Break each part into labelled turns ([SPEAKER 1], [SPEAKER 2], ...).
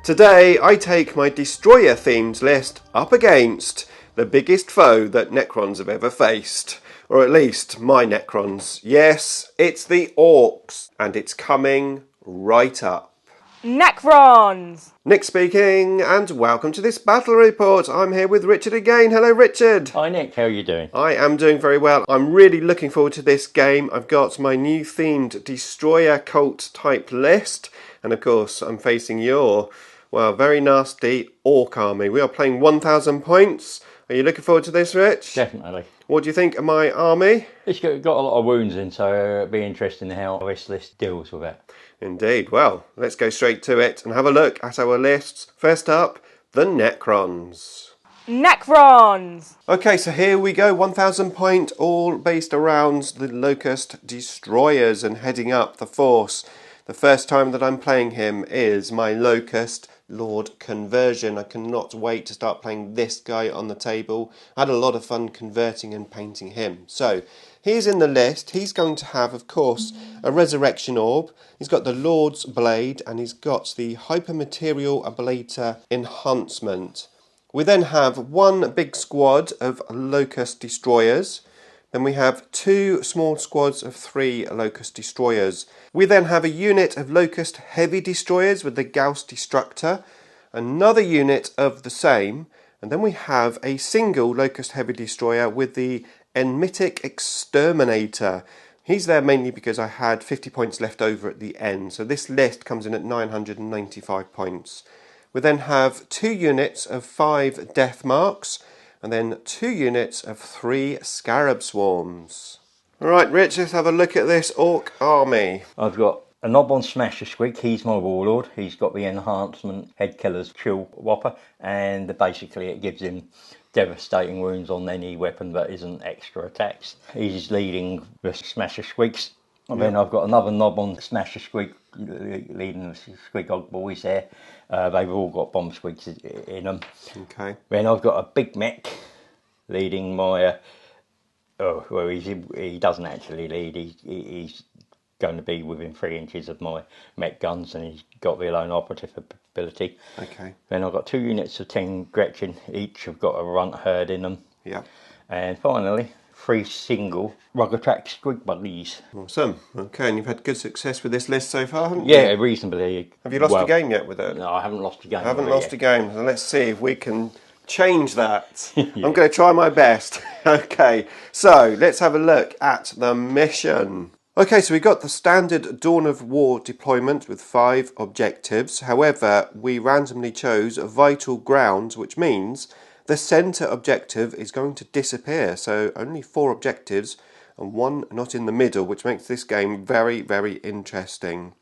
[SPEAKER 1] Today I take my destroyer themed list up against the biggest foe that Necrons have ever faced. Or at least my Necrons. Yes, it's the Orks, and it's coming right up.
[SPEAKER 2] Necrons!
[SPEAKER 1] Nick speaking, and welcome to this battle report. I'm here with Richard again. Hello, Richard.
[SPEAKER 3] Hi, Nick. How are you doing?
[SPEAKER 1] I am doing very well. I'm really looking forward to this game. I've got my new themed destroyer cult type list, and of course, I'm facing your, well, very nasty Ork army. We are playing 1,000 points. Are you looking forward to this, Rich?
[SPEAKER 3] Definitely.
[SPEAKER 1] What do you think of my army?
[SPEAKER 3] It's got a lot of wounds in, so it'll be interesting how this list deals with it.
[SPEAKER 1] Indeed. Well, let's go straight to it and have a look at our lists. First up, the Necrons.
[SPEAKER 2] Necrons!
[SPEAKER 1] Okay, so here we go, 1,000 point, all based around the Locust Destroyers and heading up the force. The first time that I'm playing him is my Locust Lord conversion. I cannot wait to start playing this guy on the table. I had a lot of fun converting and painting him. So, he's in the list. He's going to have, of course, a Resurrection Orb. He's got the Lord's Blade, and he's got the Hypermaterial Ablator Enhancement. We then have one big squad of Locust Destroyers. Then we have two small squads of 3 Locust Destroyers. We then have a unit of Locust Heavy Destroyers with the Gauss Destructor, another unit of the same, and then we have a single Locust Heavy Destroyer with the Enmitic Exterminator. He's there mainly because I had 50 points left over at the end, so this list comes in at 995 points. We then have 2 units of 5 Death Marks, and then 2 units of 3 Scarab Swarms. Alright, Rich, let's have a look at this Ork army.
[SPEAKER 3] I've got a knob on Smasher Squig. He's my warlord. He's got the enhancement Head Killer's Chill Whopper, and basically it gives him devastating wounds on any weapon that isn't extra attacks. He's leading the Smasher Squigs. And then I've got another knob on Smasher Squig, leading the Squig Boys there. They've all got bomb squigs in them.
[SPEAKER 1] Okay.
[SPEAKER 3] Then I've got a big mech leading my. He doesn't actually lead. He's going to be within 3 inches of my mech guns, and he's got the alone operative ability.
[SPEAKER 1] Okay.
[SPEAKER 3] Then I've got 2 units of 10 Gretchen. Each have got a runt herd in them.
[SPEAKER 1] Yeah.
[SPEAKER 3] And finally, 3 single Rugged Track Squig Buggies.
[SPEAKER 1] Awesome. Okay, and you've had good success with this list so far, haven't you?
[SPEAKER 3] Yeah, reasonably.
[SPEAKER 1] Have you lost a game yet with it?
[SPEAKER 3] No, I haven't lost a game.
[SPEAKER 1] I haven't lost a game, so let's see if we can change that. Yeah. I'm going to try my best. Okay, so let's have a look at the mission. Okay, so we got the standard Dawn of War deployment with 5 objectives. However, we randomly chose Vital Grounds, which means the centre objective is going to disappear. So only 4 objectives and 1 not in the middle, which makes this game very, very interesting.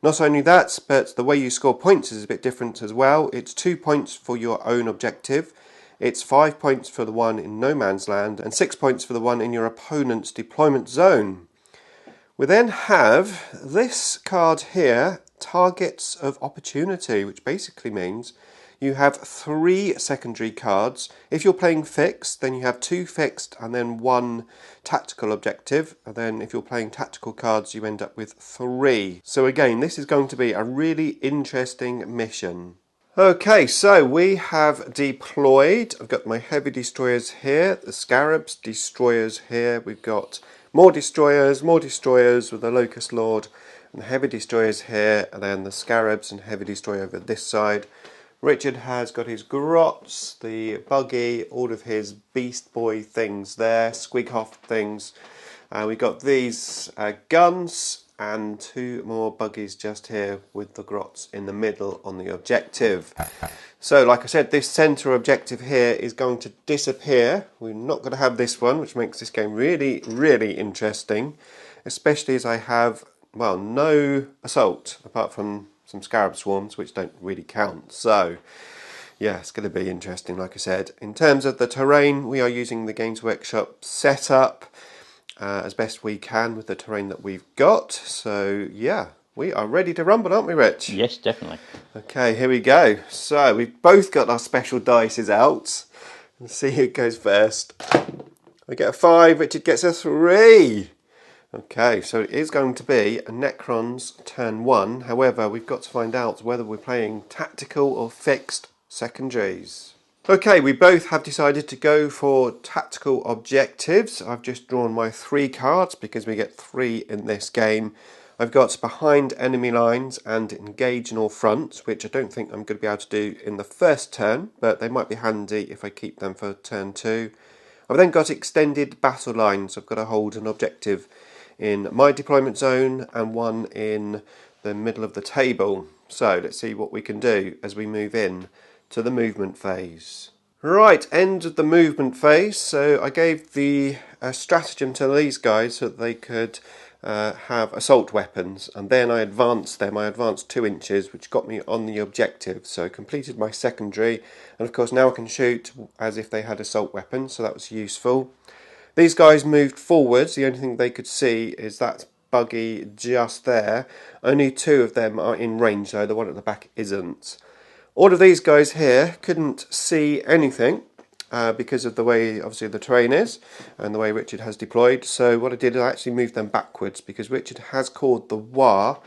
[SPEAKER 1] Not only that, but the way you score points is a bit different as well. It's 2 points for your own objective. It's 5 points for the one in no man's land and 6 points for the one in your opponent's deployment zone. We then have this card here, Targets of Opportunity, which basically means you have 3 secondary cards. If you're playing fixed, then you have 2 fixed and then 1 tactical objective. And then if you're playing tactical cards, you end up with 3. So again, this is going to be a really interesting mission. Okay, so we have deployed. I've got my heavy destroyers here, the Scarabs destroyers here. We've got more destroyers with the Locust Lord, and the heavy destroyers here, and then the Scarabs and heavy destroyer over this side. Richard has got his grots, the buggy, all of his Beast Boy things there, Squighoff things. We've got these guns and 2 more buggies just here with the grots in the middle on the objective. So like I said, this centre objective here is going to disappear. We're not going to have this one, which makes this game really, really interesting, especially as I have, well, no assault apart from some Scarab Swarms, which don't really count. So yeah, it's going to be interesting, like I said. In terms of the terrain, we are using the Games Workshop setup as best we can with the terrain that we've got. So yeah, we are ready to rumble, aren't we, Rich?
[SPEAKER 3] Yes, definitely.
[SPEAKER 1] Okay, here we go. So we've both got our special dices out. Let's see who goes first. I get a 5, Richard gets a 3. Okay, so it is going to be a Necrons turn 1. However, we've got to find out whether we're playing tactical or fixed secondaries. Okay, we both have decided to go for tactical objectives. I've just drawn my 3 cards because we get 3 in this game. I've got behind enemy lines and engage in all fronts, which I don't think I'm going to be able to do in the first turn, but they might be handy if I keep them for turn 2. I've then got extended battle lines. I've got to hold an objective in my deployment zone and one in the middle of the table. So let's see what we can do as we move in to the movement phase. Right, end of the movement phase. So I gave the stratagem to these guys so that they could have assault weapons, and then I advanced them. I advanced 2 inches, which got me on the objective. So I completed my secondary, and of course now I can shoot as if they had assault weapons, so that was useful. These guys moved forwards. The only thing they could see is that buggy just there. Only 2 of them are in range though, the one at the back isn't. All of these guys here couldn't see anything because of the way obviously the terrain is and the way Richard has deployed. So what I did is I actually moved them backwards because Richard has called the War,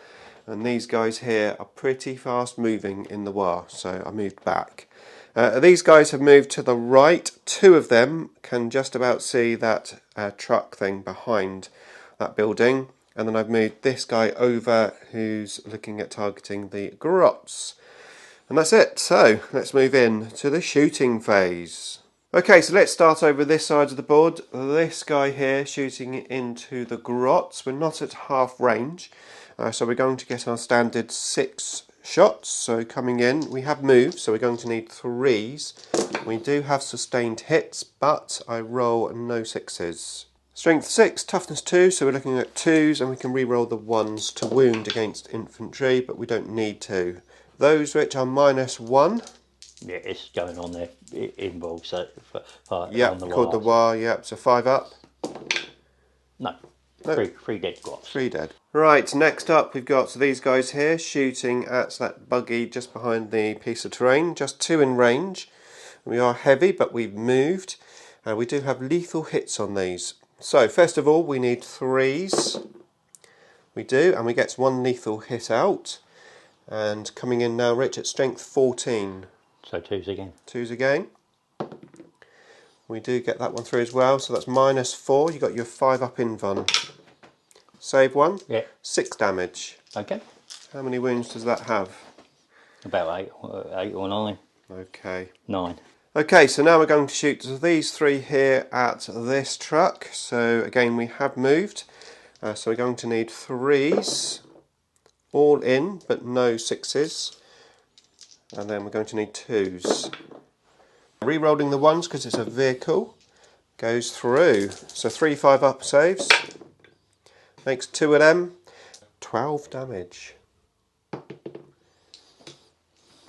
[SPEAKER 1] and these guys here are pretty fast moving in the War, so I moved back. These guys have moved to the right. 2 of them can just about see that truck thing behind that building, and then I've moved this guy over who's looking at targeting the grots. And that's it. So let's move in to the shooting phase. Okay, so let's start over this side of the board. This guy here shooting into the grots. We're not at half range, so we're going to get our standard 6 shots. So coming in, we have moved, so we're going to need 3s. We do have sustained hits, but I roll no 6s. Strength 6, toughness 2, so we're looking at 2s, and we can re-roll the 1s to wound against infantry, but we don't need to. Those which are -1.
[SPEAKER 3] Yeah, it's going on there. It involves that.
[SPEAKER 1] Yep, called the War. Yep, so 5 up.
[SPEAKER 3] No,
[SPEAKER 1] No.
[SPEAKER 3] three dead grots.
[SPEAKER 1] 3 dead. Right, next up we've got these guys here shooting at that buggy just behind the piece of terrain. Just 2 in range. We are heavy, but we've moved. We do have lethal hits on these. So first of all, we need 3s. We do, and we get 1 lethal hit out. And coming in now, Rich, at strength 14.
[SPEAKER 3] So 2s again.
[SPEAKER 1] 2s again. We do get that one through as well, so that's -4. You got your 5 up invuln. Save 1.
[SPEAKER 3] Yeah.
[SPEAKER 1] 6 damage.
[SPEAKER 3] Okay.
[SPEAKER 1] How many wounds does that have?
[SPEAKER 3] About 8 or 9.
[SPEAKER 1] Okay.
[SPEAKER 3] 9.
[SPEAKER 1] Okay, so now we're going to shoot these 3 here at this truck. So again, we have moved. So we're going to need 3s. All in, but no 6s. And then we're going to need 2s. Re-rolling the 1s because it's a vehicle. Goes through. So 3 5 up saves. Makes 2 of them. 12 damage.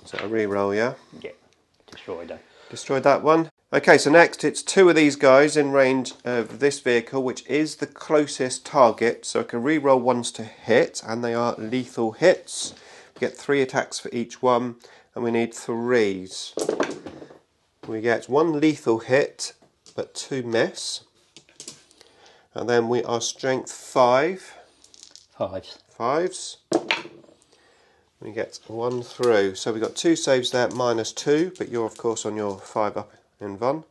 [SPEAKER 1] Is that a re-roll, yeah?
[SPEAKER 3] Yeah. Destroyed them.
[SPEAKER 1] Destroyed that one. Okay, so next it's 2 of these guys in range of this vehicle, which is the closest target. So I can re-roll 1s to hit, and they are lethal hits. We get 3 attacks for each one, and we need 3s. We get 1 lethal hit, but 2 miss. And then we are strength 5.
[SPEAKER 3] 5s.
[SPEAKER 1] 5s. We get 1 through. So we got 2 saves there, -2, but you're of course on your 5 up invuln.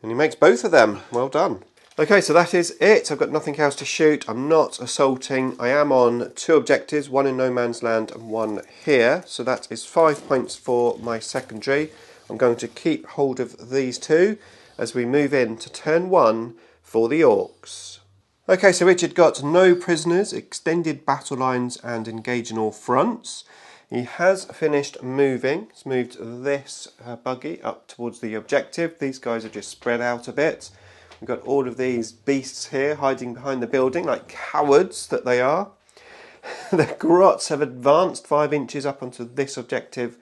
[SPEAKER 1] And he makes both of them. Well done. Okay, so that is it. I've got nothing else to shoot. I'm not assaulting. I am on 2 objectives, 1 in no man's land and 1 here. So that is 5 points for my secondary. I'm going to keep hold of these 2 as we move into turn 1 for the Orks. Okay, so Richard got no prisoners, extended battle lines and engage in all fronts. He has finished moving. He's moved this buggy up towards the objective. These guys are just spread out a bit. We've got all of these beasts here hiding behind the building like cowards that they are. The grots have advanced 5 inches up onto this objective,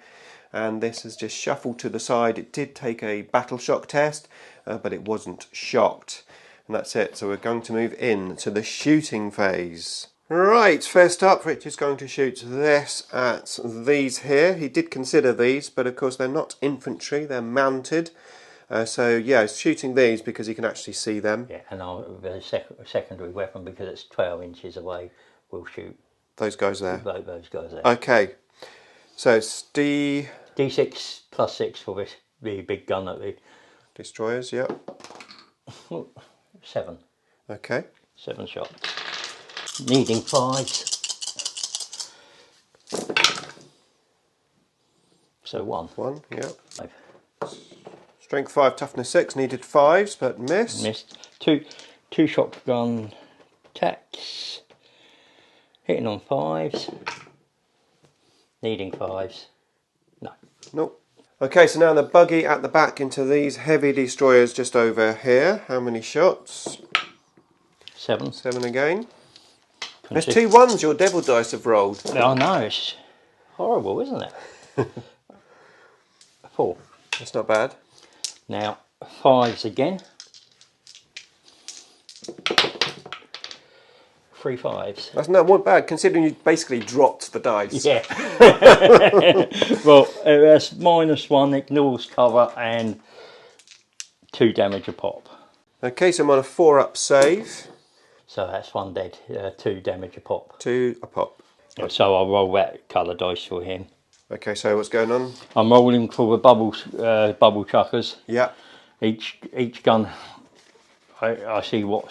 [SPEAKER 1] and this has just shuffled to the side. It did take a battle shock test, but it wasn't shocked. And that's it. So we're going to move in to the shooting phase. Right, first up, Richard's going to shoot this at these here. He did consider these, but of course they're not infantry, they're mounted. So yeah, it's shooting these because you can actually see them.
[SPEAKER 3] Yeah, and the secondary weapon, because it's 12 inches away, will shoot
[SPEAKER 1] Those guys there.
[SPEAKER 3] those guys there.
[SPEAKER 1] Okay, so it's
[SPEAKER 3] D6 plus 6 for this, the big gun at the
[SPEAKER 1] destroyers. Yep.
[SPEAKER 3] 7.
[SPEAKER 1] Okay.
[SPEAKER 3] 7 shots. Needing 5s. So 1.
[SPEAKER 1] 1. Yep.
[SPEAKER 3] 5.
[SPEAKER 1] Strength 5, toughness 6. Needed 5s, but missed.
[SPEAKER 3] Missed. Two shotgun attacks. Hitting on 5s. Needing 5s. No.
[SPEAKER 1] Nope. Okay, so now the buggy at the back into these heavy destroyers just over here. How many shots?
[SPEAKER 3] 7.
[SPEAKER 1] 7 again. There's 2 1s your devil dice have rolled.
[SPEAKER 3] Oh no, it's horrible, isn't it? 4.
[SPEAKER 1] That's not bad.
[SPEAKER 3] Now 5s again. 3 5s.
[SPEAKER 1] That's not bad considering you basically dropped the dice.
[SPEAKER 3] Yeah. Well, that's -1, ignores cover, and 2 damage a pop.
[SPEAKER 1] Okay, so I'm on a 4-up save.
[SPEAKER 3] So that's 1 dead, 2 damage a pop.
[SPEAKER 1] 2 a pop.
[SPEAKER 3] So I'll roll that colour dice for him.
[SPEAKER 1] Okay, so what's going on?
[SPEAKER 3] I'm rolling for the bubble chuckers.
[SPEAKER 1] Yeah.
[SPEAKER 3] Each gun, I see what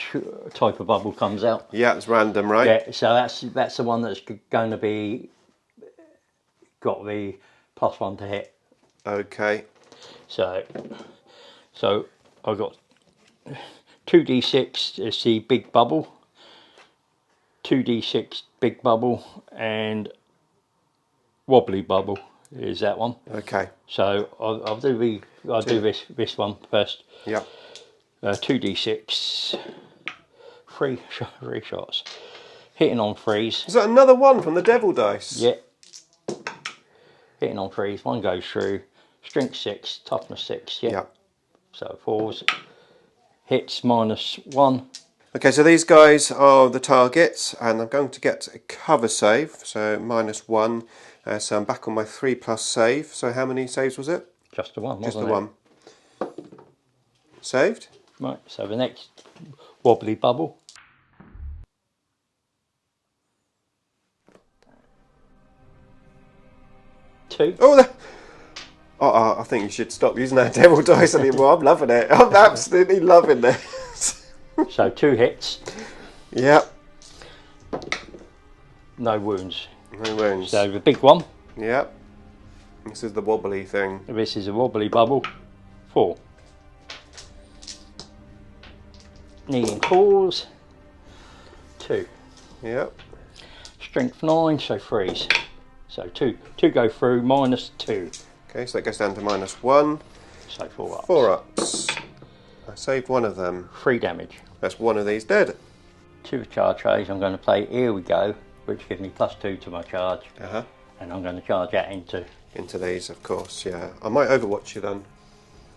[SPEAKER 3] type of bubble comes out.
[SPEAKER 1] Yeah, it's random, right?
[SPEAKER 3] Yeah, so that's the one that's going to be got the +1 to hit.
[SPEAKER 1] Okay.
[SPEAKER 3] So I've got 2d6 is the big bubble, 2d6 big bubble, and wobbly bubble is that one.
[SPEAKER 1] Okay.
[SPEAKER 3] So I'll do this one first.
[SPEAKER 1] Yeah.
[SPEAKER 3] 2d6, three shots, hitting on 3s.
[SPEAKER 1] Is that another one from the devil dice?
[SPEAKER 3] Yeah. Hitting on 3s, 1 goes through. Strength 6, toughness 6. Yeah.
[SPEAKER 1] Yeah.
[SPEAKER 3] So 4s. Hits -1.
[SPEAKER 1] Okay, so these guys are the targets, and I'm going to get a cover save, so -1. So I'm back on my 3+ save. So how many saves was it?
[SPEAKER 3] Just the one,
[SPEAKER 1] Just the
[SPEAKER 3] wasn't it?
[SPEAKER 1] one. Saved.
[SPEAKER 3] Right, so the next wobbly bubble. Two.
[SPEAKER 1] Oh, I think you should stop using that devil dice anymore. I'm loving it. I'm absolutely loving this.
[SPEAKER 3] So 2 hits,
[SPEAKER 1] Yep.
[SPEAKER 3] no wounds.
[SPEAKER 1] No wounds.
[SPEAKER 3] So the big one,
[SPEAKER 1] Yep. This is the wobbly thing.
[SPEAKER 3] this is a wobbly bubble, 4. Needing 4s, 2.
[SPEAKER 1] Yep.
[SPEAKER 3] Strength 9, so 3s. So 2 go through, -2.
[SPEAKER 1] Okay, so that goes down to -1.
[SPEAKER 3] So 4 ups.
[SPEAKER 1] 4 ups. I saved one of them.
[SPEAKER 3] 3 damage.
[SPEAKER 1] That's one of these dead.
[SPEAKER 3] 2 charge trays, I'm going to play Here We Go, which gives me +2 to my charge.
[SPEAKER 1] Uh-huh.
[SPEAKER 3] And I'm going to charge that into...
[SPEAKER 1] Into these, of course, yeah. I might overwatch you then.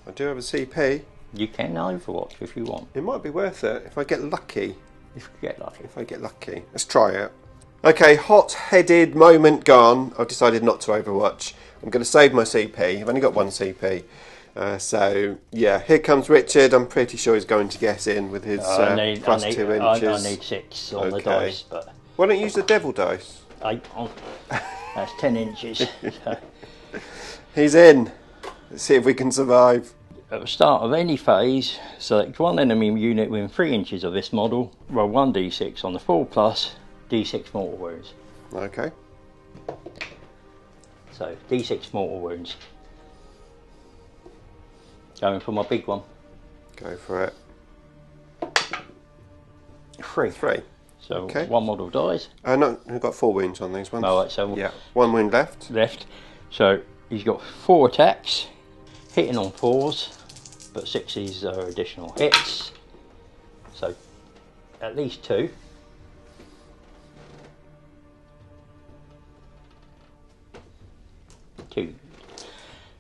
[SPEAKER 1] I do have a CP.
[SPEAKER 3] You can overwatch if you want,
[SPEAKER 1] It might be worth it if I get lucky.
[SPEAKER 3] if you get lucky.
[SPEAKER 1] If I get lucky. Let's try it. Okay, hot-headed moment gone. I've decided not to overwatch. I'm going to save my CP. I've only got 1 CP. So, yeah, here comes Richard. I'm pretty sure he's going to get in with his +2 inches.
[SPEAKER 3] I need 6 on the
[SPEAKER 1] Okay.
[SPEAKER 3] dice, but
[SPEAKER 1] Why don't you use the devil dice?
[SPEAKER 3] 8 on. That's 10 inches. So,
[SPEAKER 1] He's in. Let's see if we can survive.
[SPEAKER 3] at the start of any phase, select one enemy unit within 3 inches of this model, roll 1d6 on the 4+, d6 mortal wounds.
[SPEAKER 1] Okay.
[SPEAKER 3] So, d6 mortal wounds. Going for my big one.
[SPEAKER 1] Go for it.
[SPEAKER 3] 3.
[SPEAKER 1] 3.
[SPEAKER 3] So,
[SPEAKER 1] Okay.
[SPEAKER 3] 1 model dies.
[SPEAKER 1] No, we've got 4 wounds on these ones.
[SPEAKER 3] Alright, so
[SPEAKER 1] Yeah, 1 wound left.
[SPEAKER 3] left. So he's got 4 attacks, hitting on 4s, but 6s are additional hits. So at least 2.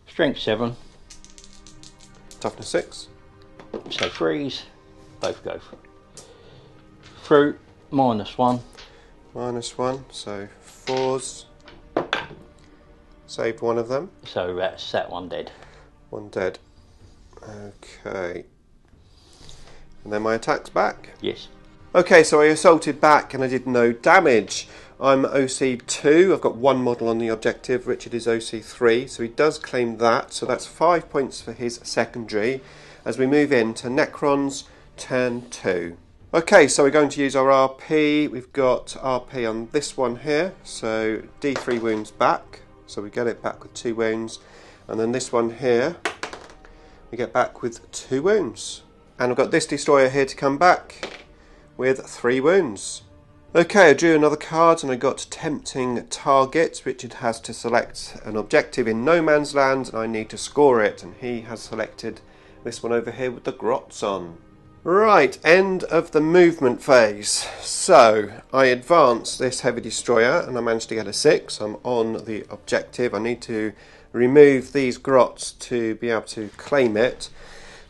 [SPEAKER 3] Strength 7,
[SPEAKER 1] Toughness 6.
[SPEAKER 3] so 3s, both go through, -1.
[SPEAKER 1] -1, so 4s. Saved one of them.
[SPEAKER 3] So that's that one dead.
[SPEAKER 1] 1 dead. Okay. And then my attack's back.
[SPEAKER 3] Yes.
[SPEAKER 1] Okay, so I assaulted back and I did no damage. I'm OC2, I've got one model on the objective. Richard is OC3, so he does claim that. So that's 5 points for his secondary as we move into Necrons turn 2. Okay, so we're going to use our RP. We've got RP on this one here, so D3 wounds back. So we get it back with 2 wounds. And then this one here, we get back with 2 wounds. And I've got this destroyer here to come back with 3 wounds. Okay, I drew another card and I got Tempting Target. Richard has to select an objective in no man's land and I need to score it. And he has selected this one over here with the grots on. Right, end of the movement phase. So, I advance this heavy destroyer and I managed to get a 6. I'm on the objective. I need to remove these grots to be able to claim it.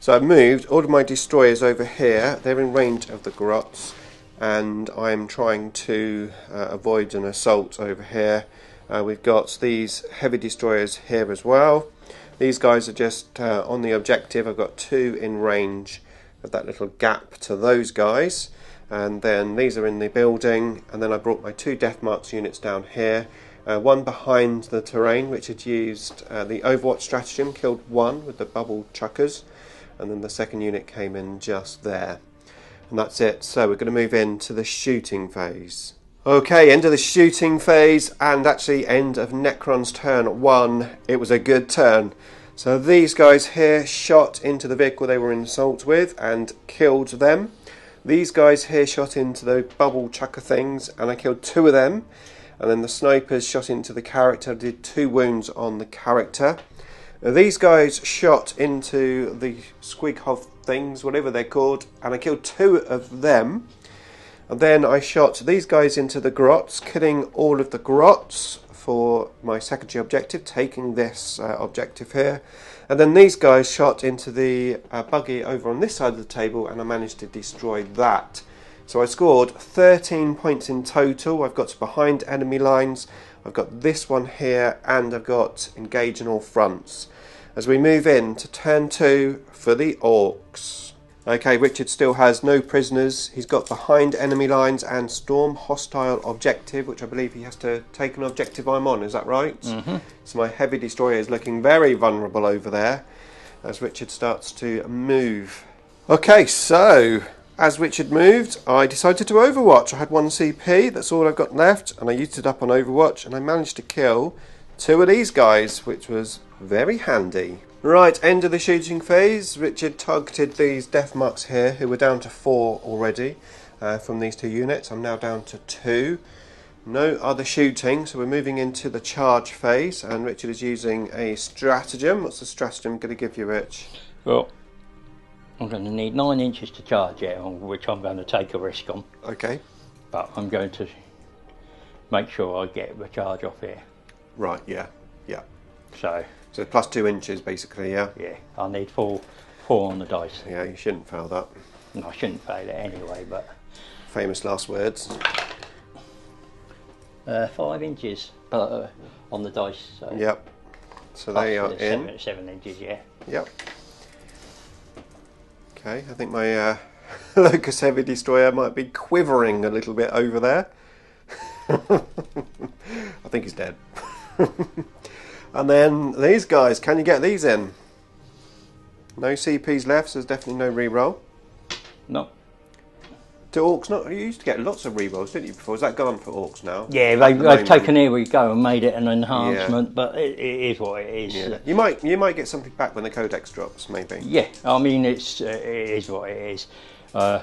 [SPEAKER 1] So I've moved all of my destroyers over here. They're in range of the grots. And I'm trying to avoid an assault over here. We've got these heavy destroyers here as well. These guys are just on the objective. I've got 2 in range of that little gap to those guys, and then these are in the building, and then I brought my 2 Death Marks units down here, one behind the terrain which had used the Overwatch stratagem, killed 1 with the bubble chuckers, and then the second unit came in just there, and that's it. So we're going to move into the shooting phase. Okay, end of the shooting phase, and actually end of Necron's turn 1. It was a good turn. So these guys here shot into the vehicle they were in assault with and killed them. These guys here shot into the bubble chucker things and I killed 2 of them. And then the snipers shot into the character, did 2 wounds on the character. Now, these guys shot into the squig-hov things, whatever they're called, and I killed 2 of them. And then I shot these guys into the grots, killing all of the grots for my secondary objective, taking this objective here. And then these guys shot into the buggy over on this side of the table and I managed to destroy that. So I scored 13 points in total. I've got behind enemy lines, I've got this one here, and I've got engage in all fronts. As we move in to turn 2 for the Orks. Okay, Richard still has no prisoners. He's got behind enemy lines and storm hostile objective, which I believe he has to take an objective I'm on, is that right? Mm-hmm. So my heavy destroyer is looking very vulnerable over there as Richard starts to move. Okay, so as Richard moved, I decided to Overwatch. I had 1 CP, that's all I've got left, and I used it up on Overwatch, and I managed to kill 2 of these guys, which was very handy. Right, end of the shooting phase. Richard targeted these death marks here, who were down to 4 already from these 2 units. I'm now down to 2. No other shooting, so we're moving into the charge phase, and Richard is using a stratagem. What's the stratagem going to give you, Rich?
[SPEAKER 3] Well, I'm going to need 9 inches to charge it, on which I'm going to take a risk on.
[SPEAKER 1] Okay.
[SPEAKER 3] But I'm going to make sure I get the charge off here.
[SPEAKER 1] Right, yeah, yeah.
[SPEAKER 3] So
[SPEAKER 1] plus 2 inches, basically, yeah?
[SPEAKER 3] Yeah, I need 4 on the dice.
[SPEAKER 1] Yeah, you shouldn't fail that.
[SPEAKER 3] No, I shouldn't fail it anyway, but...
[SPEAKER 1] Famous last words.
[SPEAKER 3] 5 inches on the dice. So
[SPEAKER 1] yep. So they are in.
[SPEAKER 3] 7 inches, yeah.
[SPEAKER 1] Yep. Okay, I think my Locust Heavy Destroyer might be quivering a little bit over there. I think he's dead. And then these guys, can you get these in? No CPs left, so there's definitely no reroll.
[SPEAKER 3] No.
[SPEAKER 1] Do Orks not? You used to get lots of rerolls, didn't you, before? Is that gone for Orks now?
[SPEAKER 3] Yeah, they've taken Here We Go and made it an enhancement, but it is what it is.
[SPEAKER 1] Yeah. You might get something back when the codex drops, maybe.
[SPEAKER 3] Yeah, I mean, it is what it is. No.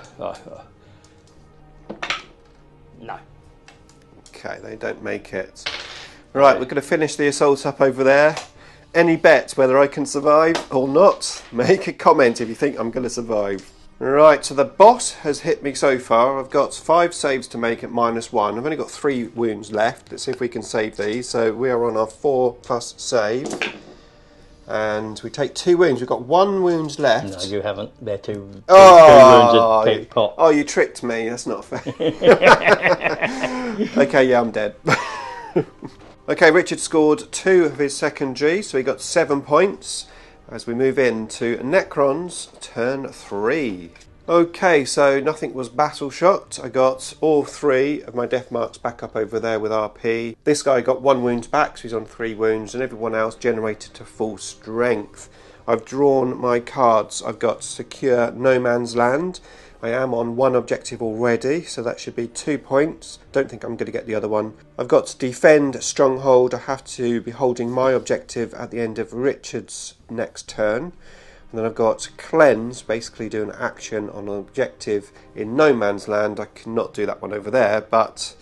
[SPEAKER 1] Okay, they don't make it. Right, we're going to finish the assault up over there. Any bets whether I can survive or not? Make a comment if you think I'm going to survive. Right, so the boss has hit me so far. I've got 5 saves to make at -1. I've only got 3 wounds left. Let's see if we can save these. So we are on our 4+ save. And we take 2 wounds. We've got 1 wound left.
[SPEAKER 3] No, you haven't. They're two wounds at pot.
[SPEAKER 1] Oh, you tricked me. That's not fair. Okay, yeah, I'm dead. Okay, Richard scored 2 of his secondary, so he got 7 points. as we move into Necrons turn 3. Okay, so nothing was battle shocked. I got all 3 of my death marks back up over there with RP. This guy got 1 wound back, so he's on 3 wounds, and everyone else generated to full strength. I've drawn my cards. I've got Secure No Man's Land. I am on 1 objective already, so that should be 2 points. Don't think I'm going to get the other one. I've got Defend Stronghold. I have to be holding my objective at the end of Richard's next turn. And then I've got Cleanse, basically do an action on an objective in No Man's Land. I cannot do that one over there, but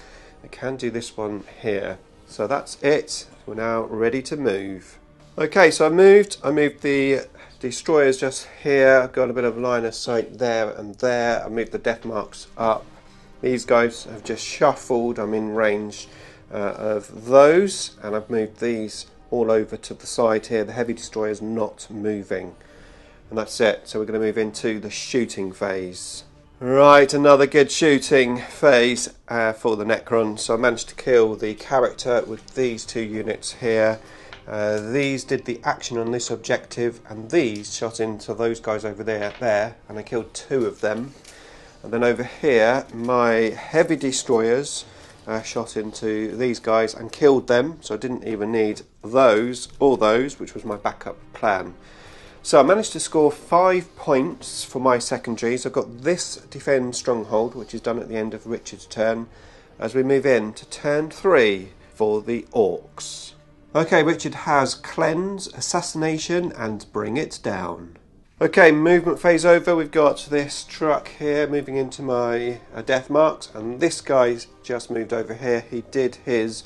[SPEAKER 1] I can do this one here. So that's it. We're now ready to move. Okay, so I moved the destroyers just here. I've got a bit of line of sight there and there. I moved the death marks up. These guys have just shuffled. I'm in range of those, and I've moved these all over to the side here. The heavy destroyer's not moving. And that's it. So we're going to move into the shooting phase. Right, another good shooting phase for the Necrons. So I managed to kill the character with these 2 units here. These did the action on this objective, and these shot into those guys over there, and I killed 2 of them. And then over here, my heavy destroyers shot into these guys and killed them, so I didn't even need those or those, which was my backup plan. So I managed to score 5 points for my secondaries. I've got this Defend Stronghold, which is done at the end of Richard's turn, as we move into turn 3 for the Orks. Okay, Richard has Cleanse, Assassination, and Bring It Down. Okay, movement phase over. We've got this truck here moving into my death marks, and this guy's just moved over here. He did his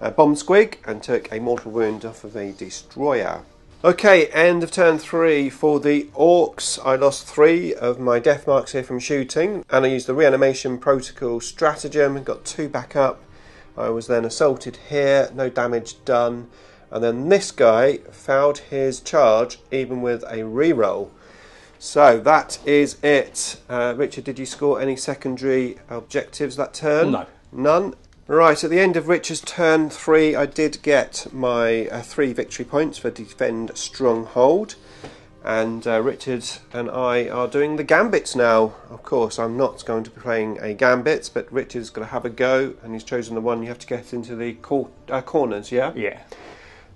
[SPEAKER 1] bomb squig and took a mortal wound off of a destroyer. Okay, end of turn 3 for the Orks. I lost 3 of my death marks here from shooting, and I used the reanimation protocol stratagem and got 2 back up. I was then assaulted here, no damage done, and then this guy failed his charge even with a reroll. So that is it. Richard, did you score any secondary objectives that turn?
[SPEAKER 3] No.
[SPEAKER 1] None? Right, at the end of Richard's turn 3, I did get my 3 victory points for Defend Stronghold. And Richard and I are doing the gambits now. Of course, I'm not going to be playing a gambit, but Richard's going to have a go, and he's chosen the one you have to get into the corners, yeah?
[SPEAKER 3] Yeah.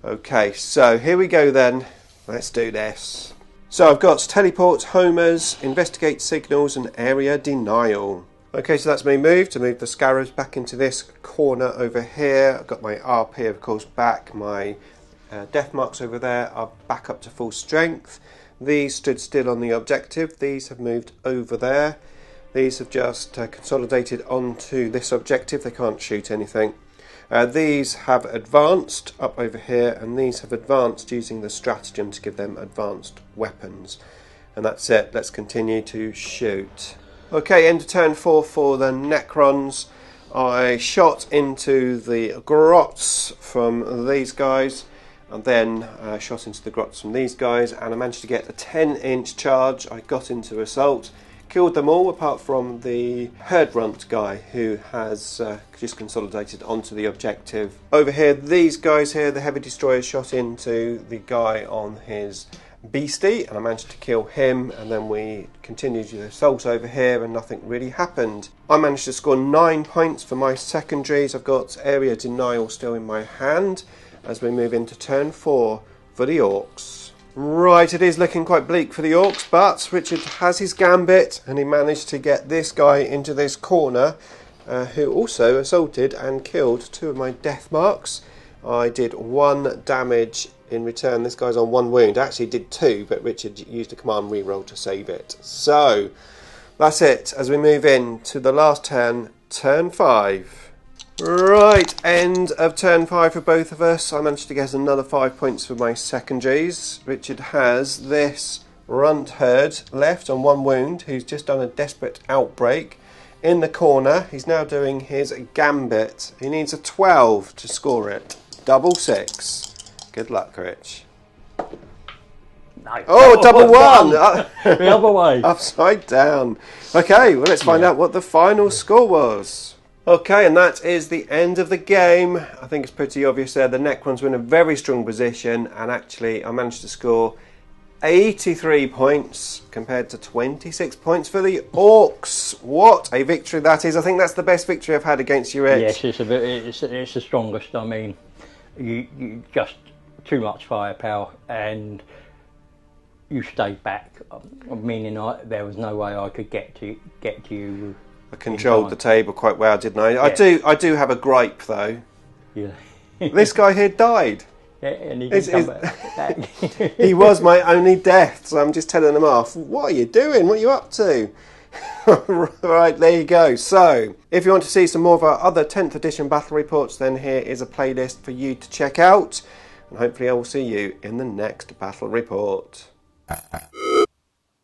[SPEAKER 1] Okay, so here we go then. Let's do this. So I've got Teleport, Homers, Investigate Signals, and Area Denial. Okay, so that's me moved. I moved the Scarabs back into this corner over here. I've got my RP, of course, back. My death marks over there are back up to full strength. These stood still on the objective. These have moved over there. These have just consolidated onto this objective. They can't shoot anything. These have advanced up over here, and these have advanced using the stratagem to give them advanced weapons. And that's it. Let's continue to shoot. Okay, end of turn 4 for the Necrons. I shot into the grots from these guys, and then shot into the grots from these guys, and I managed to get a 10-inch charge. I got into assault, killed them all apart from the herd runt guy who has just consolidated onto the objective. Over here, these guys here, the heavy destroyers shot into the guy on his beastie, and I managed to kill him, and then we continued the assault over here and nothing really happened. I managed to score 9 points for my secondaries. I've got Area Denial still in my hand as we move into turn 4 for the Orks. Right, it is looking quite bleak for the Orks, but Richard has his gambit, and he managed to get this guy into this corner who also assaulted and killed 2 of my death marks. I did 1 damage in return. This guy's on 1 wound. Actually did 2, but Richard used a command reroll to save it. So that's it as we move in to the last turn, turn 5. Right, end of turn 5 for both of us. I managed to get another 5 points for my secondaries. Richard has this runt herd left on 1 wound, who's just done a desperate outbreak in the corner. He's now doing his gambit. He needs a 12 to score it. Double 6. Good luck, Rich.
[SPEAKER 3] No.
[SPEAKER 1] Oh, double 1!
[SPEAKER 3] The other way.
[SPEAKER 1] Upside down. Okay, well, let's find out what the final score was. Okay, and that is the end of the game. I think it's pretty obvious there. The Necrons were in a very strong position, and actually I managed to score 83 points compared to 26 points for the Orks. What a victory that is. I think that's the best victory I've had against you, Rich.
[SPEAKER 3] Yes, it's the strongest. I mean, you just too much firepower and you stayed back, meaning there was no way I could get to you.
[SPEAKER 1] I controlled the table quite well, didn't I? Yeah. I do have a gripe though.
[SPEAKER 3] Yeah.
[SPEAKER 1] This guy here died.
[SPEAKER 3] Yeah, and he didn't come back.
[SPEAKER 1] He was my only death, so I'm just telling him off. What are you doing? What are you up to? Right, there you go. So, if you want to see some more of our other 10th edition battle reports, then here is a playlist for you to check out. And hopefully I will see you in the next battle report.